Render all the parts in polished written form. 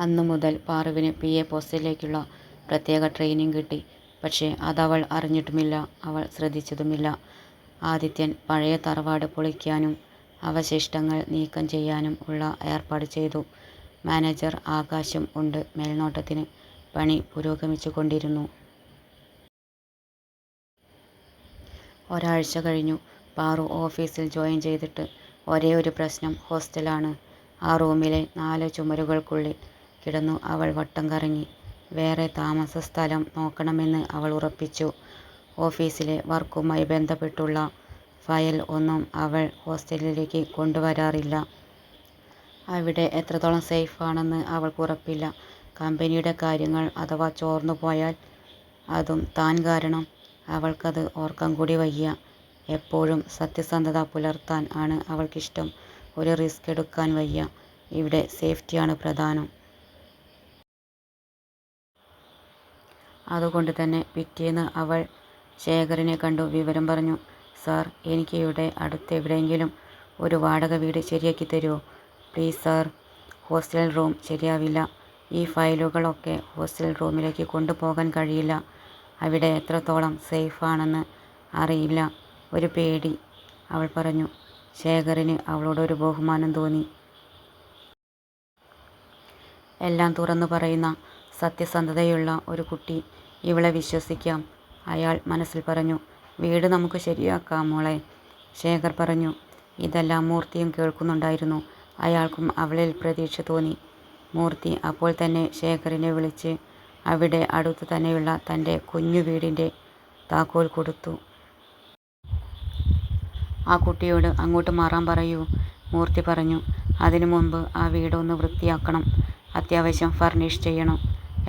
അന്നു മുതൽ പാറുവിന് PA പോസ്റ്റിലേക്കുള്ള പ്രത്യേക ട്രെയിനിങ് കിട്ടി. പക്ഷേ അതവൾ അറിഞ്ഞിട്ടുമില്ല, അവൾ ശ്രദ്ധിച്ചതുമില്ല. ആദിത്യൻ പഴയ തറവാട് പൊളിക്കാനും അവശിഷ്ടങ്ങൾ നീക്കം ചെയ്യാനും ഉള്ള ഏർപ്പാട് ചെയ്തു. മാനേജർ ആകാശും ഉണ്ട് മേൽനോട്ടത്തിന്. പണി പുരോഗമിച്ചുകൊണ്ടിരുന്നു. ഒരാഴ്ച കഴിഞ്ഞു. പാറു ഓഫീസിൽ ജോയിൻ ചെയ്തിട്ട്. ഒരേ ഒരു പ്രശ്നം, ഹോസ്റ്റലാണ്. ആ റൂമിലെ 4 ചുമരുകൾക്കുള്ളിൽ കിടന്നു അവൾ വട്ടം കറങ്ങി. വേറെ താമസ സ്ഥലം നോക്കണമെന്ന് അവൾ ഉറപ്പിച്ചു. ഓഫീസിലെ വർക്കുമായി ബന്ധപ്പെട്ടുള്ള ഫയൽ ഒന്നും അവൾ ഹോസ്റ്റലിലേക്ക് കൊണ്ടുവരാറില്ല. അവിടെ എത്രത്തോളം സേഫ് ആണെന്ന് അവൾക്ക് ഉറപ്പില്ല. കമ്പനിയുടെ കാര്യങ്ങൾ അഥവാ ചോർന്നു പോയാൽ അതും താൻ കാരണം. അവൾക്കത് ഓർക്കാൻ കൂടി വയ്യ. എപ്പോഴും സത്യസന്ധത പുലർത്താൻ ആണ് അവൾക്കിഷ്ടം. ഒരു റിസ്ക് എടുക്കാൻ വയ്യ. ഇവിടെ സേഫ്റ്റിയാണ് പ്രധാനം. അതുകൊണ്ട് തന്നെ പിറ്റേന്ന് അവൾ ശേഖറിനെ കണ്ടു വിവരം പറഞ്ഞു. സാർ, എനിക്ക് ഇവിടെ അടുത്തെവിടെയെങ്കിലും ഒരു വാടക വീട് ശരിയാക്കി തരുമോ? Please sir. ഹോസ്റ്റൽ റൂം ശരിയാവില്ല. ഈ ഫയലുകളൊക്കെ ഹോസ്റ്റൽ റൂമിലേക്ക് കൊണ്ടുപോകാൻ കഴിയില്ല. അവിടെ എത്രത്തോളം സേഫ് ആണെന്ന് അറിയില്ല. ഒരു പേടി, അവൾ പറഞ്ഞു. ശേഖറിന് അവളോട് ഒരു ബഹുമാനം തോന്നി. എല്ലാം തുറന്നു പറയുന്ന സത്യസന്ധതയുള്ള ഒരു കുട്ടി. ഇവളെ വിശ്വസിക്കാം, അയാൾ മനസ്സിൽ പറഞ്ഞു. വീട് നമുക്ക് ശരിയാക്കാം മോളെ, ശേഖർ പറഞ്ഞു. ഇതെല്ലാം മൂർത്തിയും കേൾക്കുന്നുണ്ടായിരുന്നു. അയാൾക്കും അവളിൽ പ്രതീക്ഷ തോന്നി. മൂർത്തി അപ്പോൾ തന്നെ ശേഖറിനെ വിളിച്ച് അവിടെ അടുത്തു തന്നെയുള്ള തൻ്റെ കുഞ്ഞു വീടിൻ്റെ താക്കോൽ കൊടുത്തു. ആ കുട്ടിയോട് അങ്ങോട്ട് മാറാൻ പറയൂ, മൂർത്തി പറഞ്ഞു. അതിനു മുമ്പ് ആ വീട് ഒന്ന് വൃത്തിയാക്കണം. അത്യാവശ്യം ഫർണിഷ് ചെയ്യണം.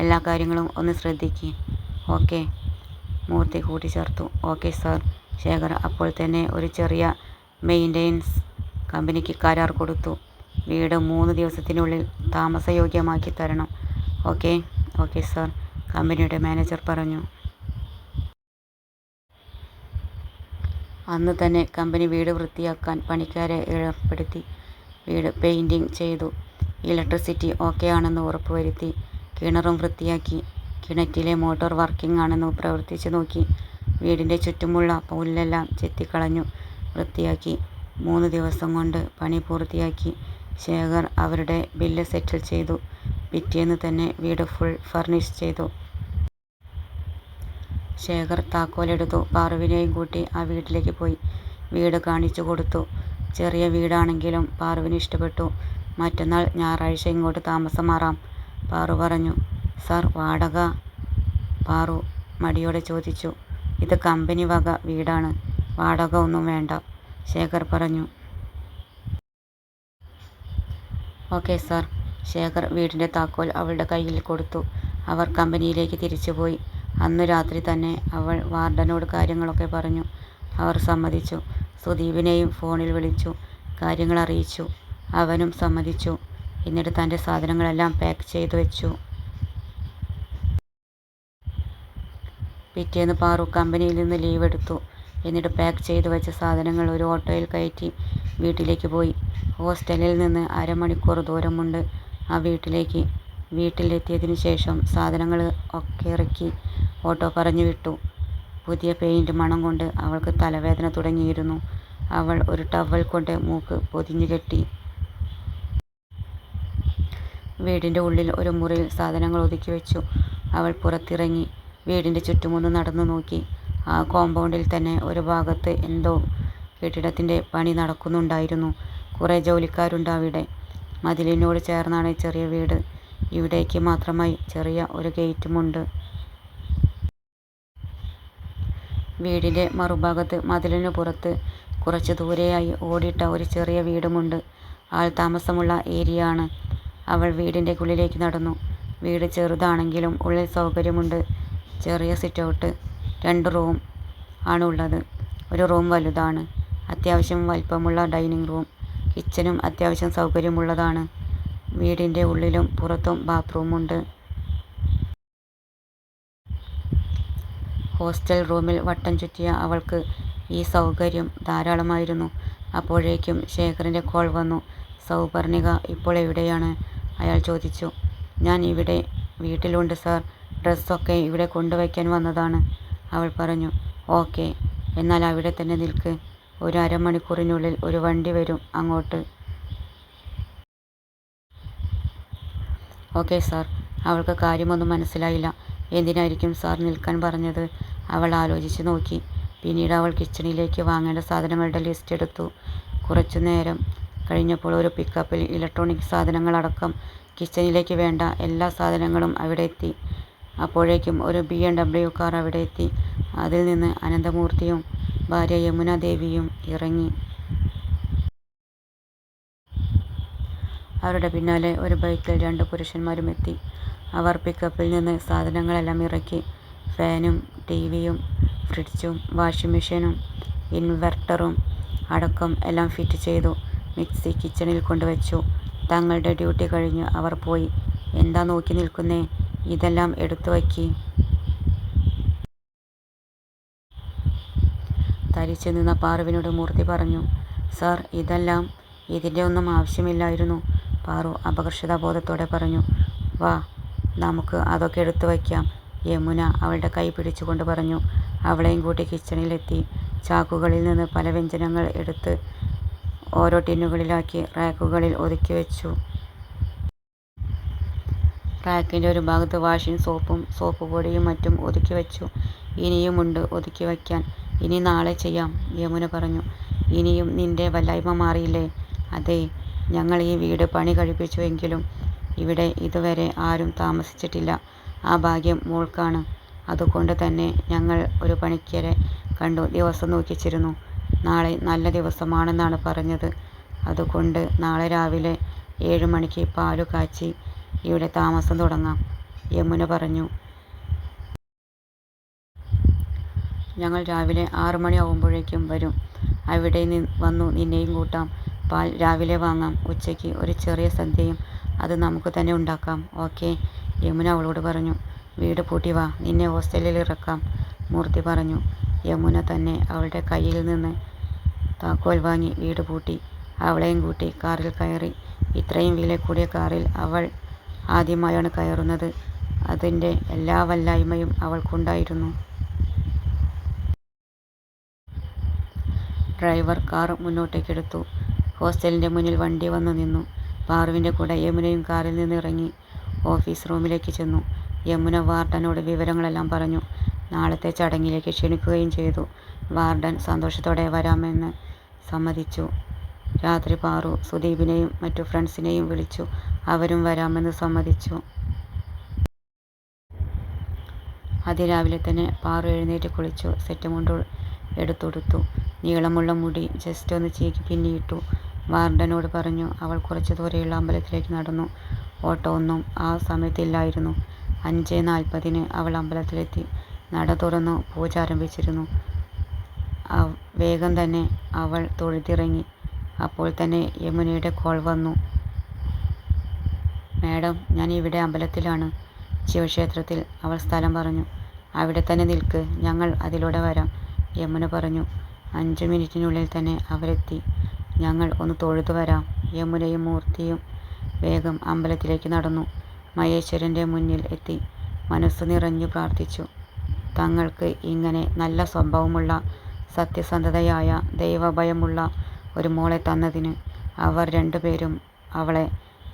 എല്ലാ കാര്യങ്ങളും ഒന്ന് ശ്രദ്ധിക്ക്. ഓക്കെ, മൂർത്തി കൂട്ടിച്ചേർത്തു. Okay sir. ശേഖർ അപ്പോൾ തന്നെ ഒരു ചെറിയ മെയിൻ്റെനൻസ് കമ്പനിക്ക് കരാർ കൊടുത്തു. വീട് 3 ദിവസത്തിനുള്ളിൽ താമസയോഗ്യമാക്കി തരണം. ഓക്കെ. ഓക്കെ സാർ, കമ്പനിയുടെ മാനേജർ പറഞ്ഞു. അന്ന് തന്നെ കമ്പനി വീട് വൃത്തിയാക്കാൻ പണിക്കാരെ ഏർപ്പെടുത്തി. വീട് പെയിൻറിങ് ചെയ്തു. ഇലക്ട്രിസിറ്റി ഓക്കെ ആണെന്ന് ഉറപ്പുവരുത്തി. കിണറും വൃത്തിയാക്കി. കിണറ്റിലെ മോട്ടോർ വർക്കിംഗ് ആണെന്ന് പ്രവർത്തിച്ചു നോക്കി. വീടിൻ്റെ ചുറ്റുമുള്ള പുല്ലെല്ലാം ചെത്തിക്കളഞ്ഞു വൃത്തിയാക്കി. 3 ദിവസം കൊണ്ട് പണി പൂർത്തിയാക്കി. ശേഖർ അവരുടെ ബില്ല് സെറ്റിൽ ചെയ്തു. പിറ്റേന്ന് തന്നെ വീട് ഫുൾ ഫർണിഷ് ചെയ്തു. ശേഖർ താക്കോലെടുത്തു പാറുവിനെയും കൂട്ടി ആ വീട്ടിലേക്ക് പോയി. വീട് കാണിച്ചു കൊടുത്തു. ചെറിയ വീടാണെങ്കിലും പാറുവിന് ഇഷ്ടപ്പെട്ടു. മറ്റന്നാൾ ഞായറാഴ്ച ഇങ്ങോട്ട് താമസം മാറാം, പാറു പറഞ്ഞു. സാർ, വാടക? പാറു മടിയോടെ ചോദിച്ചു. ഇത് കമ്പനി വക വീടാണ്, വാടക ഒന്നും വേണ്ട, ശേഖർ പറഞ്ഞു. Okay sir. ശേഖർ വീടിൻ്റെ താക്കോൽ അവളുടെ കയ്യിൽ കൊടുത്തു. അവർ കമ്പനിയിലേക്ക് തിരിച്ചുപോയി. അന്നു രാത്രി തന്നെ അവൾ വാർഡനോട് കാര്യങ്ങളൊക്കെ പറഞ്ഞു. അവർ സമ്മതിച്ചു. സുദീപിനെയും ഫോണിൽ വിളിച്ചു കാര്യങ്ങൾ അറിയിച്ചു. അവനും സമ്മതിച്ചു. എന്നിട്ട് തൻ്റെ സാധനങ്ങളെല്ലാം പാക്ക് ചെയ്തു വെച്ചു. പിറ്റേന്ന് പാറു കമ്പനിയിൽ നിന്ന് ലീവ് എടുത്തു. എന്നിട്ട് പാക്ക് ചെയ്തു വെച്ച സാധനങ്ങൾ ഒരു ഓട്ടോയിൽ കയറ്റി വീട്ടിലേക്ക് പോയി. ഹോസ്റ്റലിൽ നിന്ന് 1/2 മണിക്കൂർ ദൂരമുണ്ട് ആ വീട്ടിലേക്ക്. വീട്ടിലെത്തിയതിനു ശേഷം സാധനങ്ങൾ ഒക്കെ ഇറക്കി ഓട്ടോ പറഞ്ഞു വിട്ടു. പുതിയ പെയിൻറ് മണം കൊണ്ട് അവൾക്ക് തലവേദന തുടങ്ങിയിരുന്നു. അവൾ ഒരു ടവൽ കൊണ്ട് മൂക്ക് പൊതിഞ്ഞു കെട്ടി. വീടിൻ്റെ ഉള്ളിൽ ഒരു മുറിയിൽ സാധനങ്ങൾ ഒതുക്കി വെച്ചു. അവൾ പുറത്തിറങ്ങി വീടിൻ്റെ ചുറ്റുമൊന്ന് നടന്നു നോക്കി. ആ കോമ്പൗണ്ടിൽ തന്നെ ഒരു ഭാഗത്ത് എന്തോ കെട്ടിടത്തിൻ്റെ പണി നടക്കുന്നുണ്ടായിരുന്നു. കുറേ ജോലിക്കാരുണ്ട് അവിടെ. മതിലിനോട് ചേർന്നാണ് ചെറിയ വീട്. ഇവിടേക്ക് മാത്രമായി ചെറിയ ഒരു ഗേറ്റുമുണ്ട്. വീടിൻ്റെ മറുഭാഗത്ത് മതിലിനു പുറത്ത് കുറച്ച് ദൂരെയായി ഓടിട്ട ഒരു ചെറിയ വീടുമുണ്ട്. ആൾ താമസമുള്ള ഏരിയ ആണ്. അവൾ വീടിൻ്റെ ഉള്ളിലേക്ക് നടന്നു. വീട് ചെറുതാണെങ്കിലും ഉള്ളിൽ സൗകര്യമുണ്ട്. ചെറിയ സിറ്റൗട്ട്, 2 റൂം ആണ് ഉള്ളത്. ഒരു റൂം വലുതാണ്. അത്യാവശ്യം വലിപ്പമുള്ള ഡൈനിങ് റൂം. കിച്ചനും അത്യാവശ്യം സൗകര്യമുള്ളതാണ്. വീടിൻ്റെ ഉള്ളിലും പുറത്തും ബാത്റൂമുണ്ട്. ഹോസ്റ്റൽ റൂമിൽ വട്ടം ചുറ്റിയ അവൾക്ക് ഈ സൗകര്യം ധാരാളമായിരുന്നു. അപ്പോഴേക്കും ശേഖറിൻ്റെ കോൾ വന്നു. സൗപർണിക ഇപ്പോൾ എവിടെയാണ്, അയാൾ ചോദിച്ചു. ഞാൻ ഇവിടെ വീട്ടിലുണ്ട് സാർ, ഡ്രസ്സൊക്കെ ഇവിടെ കൊണ്ടുവയ്ക്കാൻ വന്നതാണ്. അവൾ പറഞ്ഞു. ഓക്കെ, എന്നാൽ അവിടെ തന്നെ നിൽക്ക്. ഒരു അരമണിക്കൂറിനുള്ളിൽ ഒരു വണ്ടി വരും അങ്ങോട്ട്. Okay sir. അവൾക്ക് കാര്യമൊന്നും മനസ്സിലായില്ല. എന്തിനായിരിക്കും സാർ നിൽക്കാൻ പറഞ്ഞത്? അവൾ ആലോചിച്ച് നോക്കി. പിന്നീട് അവൾ കിച്ചണിലേക്ക് വാങ്ങേണ്ട സാധനങ്ങളുടെ ലിസ്റ്റ് എടുത്തു. കുറച്ചു നേരം കഴിഞ്ഞപ്പോൾ ഒരു പിക്കപ്പിൽ ഇലക്ട്രോണിക് സാധനങ്ങളടക്കം കിച്ചണിലേക്ക് വേണ്ട എല്ലാ സാധനങ്ങളും അവിടെ എത്തി. അപ്പോഴേക്കും ഒരു BMW കാർ അവിടെ എത്തി. അതിൽ നിന്ന് അനന്തമൂർത്തിയും ഭാര്യ യമുന ദേവിയും ഇറങ്ങി. അവരുടെ പിന്നാലെ ഒരു ബൈക്കിൽ 2 പുരുഷന്മാരും എത്തി. അവർ പിക്കപ്പിൽ നിന്ന് സാധനങ്ങളെല്ലാം ഇറക്കി. ഫാനും ടിവിയും ഫ്രിഡ്ജും വാഷിംഗ് മെഷീനും ഇൻവെർട്ടറും അടക്കം എല്ലാം ഫിറ്റ് ചെയ്തു. മിക്സി കിച്ചണിൽ കൊണ്ടുവച്ചു. തങ്ങളുടെ ഡ്യൂട്ടി കഴിഞ്ഞ് അവർ പോയി. എന്താ നോക്കി നിൽക്കുന്നേ? ഇതെല്ലാം എടുത്തു വയ്ക്ക്. തരിച്ചു നിന്ന പാറുവിനോട് മൂർത്തി പറഞ്ഞു. സാർ, ഇതിൻ്റെ ഒന്നും ആവശ്യമില്ലായിരുന്നു. പാറു അപകർഷതാബോധത്തോടെ പറഞ്ഞു. വാ, നമുക്ക് അതൊക്കെ എടുത്തു വയ്ക്കാം, യമുന അവളുടെ കൈ പിടിച്ചുകൊണ്ട് പറഞ്ഞു. അവളെയും കൂട്ടി കിച്ചണിലെത്തി. ചാക്കുകളിൽ നിന്ന് പല വ്യഞ്ജനങ്ങൾ എടുത്ത് ഓരോ ടിന്നുകളിലാക്കി റാക്കുകളിൽ ഒതുക്കി വെച്ചു. റാക്കിൻ്റെ ഒരു ഭാഗത്ത് വാഷിംഗ് സോപ്പും സോപ്പ് പൊടിയും മറ്റും ഒതുക്കി വെച്ചു. ഇനിയുമുണ്ട് ഒതുക്കി വയ്ക്കാൻ. ഇനി നാളെ ചെയ്യാം, യമുന പറഞ്ഞു. ഇനിയും നിന്റെ വല്ലായ്മ മാറിയില്ലേ? അതെ, ഞങ്ങൾ ഈ വീട് പണി കഴിപ്പിച്ചുവെങ്കിലും ഇവിടെ ഇതുവരെ ആരും താമസിച്ചിട്ടില്ല. ആ ഭാഗ്യം മോൾക്കാണ്. അതുകൊണ്ട് തന്നെ ഞങ്ങൾ ഒരു പണിക്കരെ കണ്ടു ദിവസം നോക്കിച്ചിരുന്നു. നാളെ നല്ല ദിവസമാണെന്നാണ് പറഞ്ഞത്. അതുകൊണ്ട് നാളെ രാവിലെ 7 മണിക്ക് പാലു കാച്ചി ഇവിടെ താമസം തുടങ്ങാം, യമുന പറഞ്ഞു. ഞങ്ങൾ രാവിലെ 6 മണിയാവുമ്പോഴേക്കും വരും. അവിടെ വന്നു നിന്നെയും കൂട്ടാം. പാൽ രാവിലെ വാങ്ങാം. ഉച്ചയ്ക്ക് ഒരു ചെറിയ സദ്യയും അത് നമുക്ക് തന്നെ ഉണ്ടാക്കാം. ഓക്കെ, യമുന അവളോട് പറഞ്ഞു. വീട് പൂട്ടി വാ, നിന്നെ ഹോസ്റ്റലിൽ ഇറക്കാം, മൂർത്തി പറഞ്ഞു. യമുന തന്നെ അവളുടെ കയ്യിൽ നിന്ന് താക്കോൽ വാങ്ങി വീട് പൂട്ടി. അവളെയും കൂട്ടി കാറിൽ കയറി. ഇത്രയും വില കൂടിയ കാറിൽ അവൾ ആദ്യമായാണ് കയറുന്നത്. അതിൻ്റെ എല്ലാ വല്ലായ്മയും അവൾക്കുണ്ടായിരുന്നു. Driver car മുന്നോട്ടേക്കെടുത്തു. ഹോസ്റ്റലിൻ്റെ മുന്നിൽ വണ്ടി വന്നു നിന്നു. പാറുവിൻ്റെ കൂടെ യമുനയും കാറിൽ നിന്ന് ഇറങ്ങി ഓഫീസ് റൂമിലേക്ക് ചെന്നു. യമുന വാർഡനോട് വിവരങ്ങളെല്ലാം പറഞ്ഞു. നാളത്തെ ചടങ്ങിലേക്ക് ക്ഷണിക്കുകയും ചെയ്തു. വാർഡൻ സന്തോഷത്തോടെ വരാമെന്ന് സമ്മതിച്ചു. രാത്രി പാറു സുദീപിനെയും മറ്റു ഫ്രണ്ട്സിനെയും വിളിച്ചു. അവരും വരാമെന്ന് സമ്മതിച്ചു. അതിരാവിലെ തന്നെ പാറു എഴുന്നേറ്റ് കുളിച്ചു. സെറ്റ് മുണ്ട് എടുത്തുടുത്തു. നീളമുള്ള മുടി ജസ്റ്റ് ഒന്ന് ചീകി പിന്നിയിട്ടു. വാർഡനോട് പറഞ്ഞു. അവൾ കുറച്ച് ദൂരെയുള്ള അമ്പലത്തിലേക്ക് നടന്നു. ഓട്ടോ ഒന്നും ആ സമയത്തില്ലായിരുന്നു. 5:40 അവൾ അമ്പലത്തിലെത്തി. നട തുറന്നു. പൂജ ആരംഭിച്ചിരുന്നു. വേഗം തന്നെ അവൾ തൊഴുതിറങ്ങി. അപ്പോൾ തന്നെ യമുനയുടെ കോൾ വന്നു. മാഡം, ഞാൻ ഇവിടെ അമ്പലത്തിലാണ്, ശിവക്ഷേത്രത്തിൽ. അവൾ സ്ഥലം പറഞ്ഞു. അവിടെ തന്നെ നിൽക്ക്, ഞങ്ങൾ അതിലൂടെ വരാം, യമുന പറഞ്ഞു. 5 മിനിറ്റിനുള്ളിൽ തന്നെ അവരെത്തി. ഞങ്ങൾ ഒന്ന് തൊഴുതു വരാം. യമുനയും മൂർത്തിയും വേഗം അമ്പലത്തിലേക്ക് നടന്നു. മഹേശ്വരൻ്റെ മുന്നിൽ എത്തി മനസ്സു നിറഞ്ഞു പ്രാർത്ഥിച്ചു. തങ്ങൾക്ക് ഇങ്ങനെ നല്ല സ്വഭാവമുള്ള സത്യസന്ധതയായ ദൈവഭയമുള്ള ഒരു മോളെ തന്നതിന്. അവർ 2 പേരും അവളെ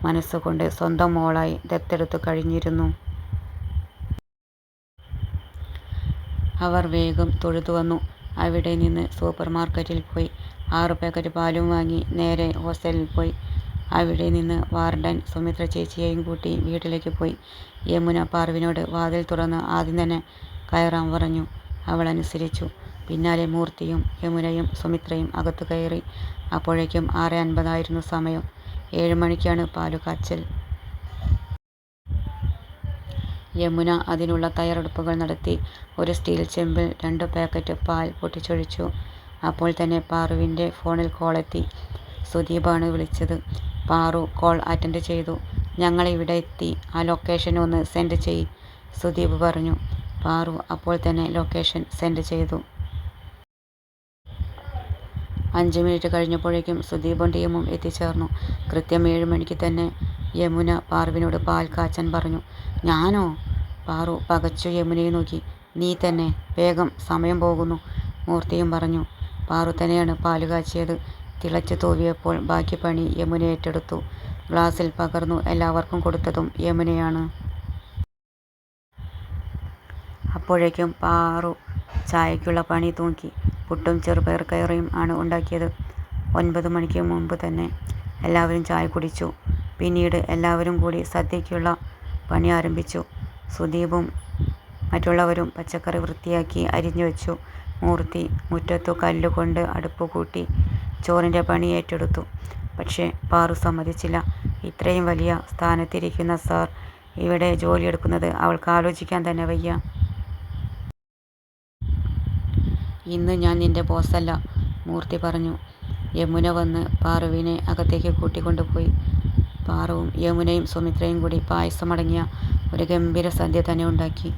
മനസ്സുകൊണ്ട് സ്വന്തം മോളായി ദത്തെടുത്തു കഴിഞ്ഞിരുന്നു. അവർ വേഗം തൊഴുതു വന്നു. അവിടെ നിന്ന് സൂപ്പർ മാർക്കറ്റിൽ പോയി 6 പാക്കറ്റ് പാലും വാങ്ങി നേരെ ഹോസ്റ്റലിൽ പോയി. അവിടെ നിന്ന് വാർഡൻ സുമിത്ര ചേച്ചിയെയും കൂട്ടി വീട്ടിലേക്ക് പോയി. യമുന പാറുവിനോട് വാതിൽ തുറന്ന് ആദ്യം തന്നെ കയറാൻ പറഞ്ഞു. അവൾ അനുസരിച്ചു. പിന്നാലെ മൂർത്തിയും യമുനയും സുമിത്രയും അകത്തു കയറി. അപ്പോഴേക്കും 6:50 ആയിരുന്നു സമയം. 7 മണിക്കാണ് പാലു കാച്ചൽ. യമുന അതിനുള്ള തയ്യാറെടുപ്പുകൾ നടത്തി. ഒരു സ്റ്റീൽ ചെമ്പിൽ 2 പാക്കറ്റ് പാൽ പൊട്ടിച്ചൊഴിച്ചു. അപ്പോൾ തന്നെ പാറുവിൻ്റെ ഫോണിൽ കോളെത്തി. സുദീപാണ് വിളിച്ചത്. പാറു കോൾ അറ്റൻഡ് ചെയ്തു. ഞങ്ങളിവിടെ എത്തി, ആ ലൊക്കേഷൻ ഒന്ന് സെൻഡ് ചെയ്, സുദീപ് പറഞ്ഞു. പാറു അപ്പോൾ തന്നെ ലൊക്കേഷൻ സെൻഡ് ചെയ്തു. 5 മിനിറ്റ് കഴിഞ്ഞപ്പോഴേക്കും സുദീപും ടീമും എത്തിച്ചേർന്നു. കൃത്യം 7 മണിക്ക് തന്നെ യമുന പാറുവിനോട് പാൽ കാച്ചാൻ പറഞ്ഞു. ഞാനോ? പാറു പകച്ചു യമുനയെ നോക്കി. നീ തന്നെ, വേഗം, സമയം പോകുന്നു, മൂർത്തിയും പറഞ്ഞു. പാറു തന്നെയാണ് പാല് കാച്ചിയത്. തിളച്ചു തൂവിയപ്പോൾ ബാക്കി പണി യമുന ഏറ്റെടുത്തു. ഗ്ലാസ്സിൽ പകർന്നു എല്ലാവർക്കും കൊടുത്തതും യമുനയാണ്. അപ്പോഴേക്കും പാറു ചായക്കുള്ള പണി തൂക്കി. പുട്ടും ചെറുപയർ കറിയും ആണ് ഉണ്ടാക്കിയത്. 9 മണിക്ക് മുമ്പ് തന്നെ എല്ലാവരും ചായ കുടിച്ചു. പിന്നീട് എല്ലാവരും കൂടി സദ്യക്കുള്ള പണി ആരംഭിച്ചു. സുദീപും മറ്റുള്ളവരും പച്ചക്കറി വൃത്തിയാക്കി അരിഞ്ഞു വെച്ചു. മൂർത്തി മുറ്റത്തു കല്ലുകൊണ്ട് അടുപ്പ് കൂട്ടി ചോറിൻ്റെ പണി ഏറ്റെടുത്തു. പക്ഷേ പാറു സമ്മതിച്ചില്ല. ഇത്രയും വലിയ സ്ഥാനത്തിരിക്കുന്ന സാർ ഇവിടെ ജോലിയെടുക്കുന്നത് അവൾക്ക് ആലോചിക്കാൻ തന്നെ വയ്യ. ഇന്ന് ഞാൻ നിന്റെ ബോസല്ല, മൂർത്തി പറഞ്ഞു. യമുന വന്ന് പാറുവിനെ അകത്തേക്ക് കൂട്ടിക്കൊണ്ടുപോയി. പാറുവും യമുനയും സുമിത്രയും കൂടി പായസമടങ്ങിയ ഒരു ഗംഭീര സദ്യ തന്നെ ഉണ്ടാക്കി.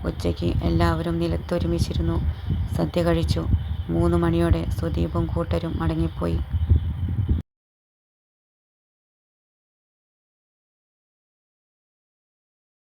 ഉച്ചയ്ക്ക് എല്ലാവരും നിലത്തൊരുമിച്ചിരുന്നു സദ്യ കഴിച്ചു. 3 മണിയോടെ സുദീപും കൂട്ടരും മടങ്ങിപ്പോയി.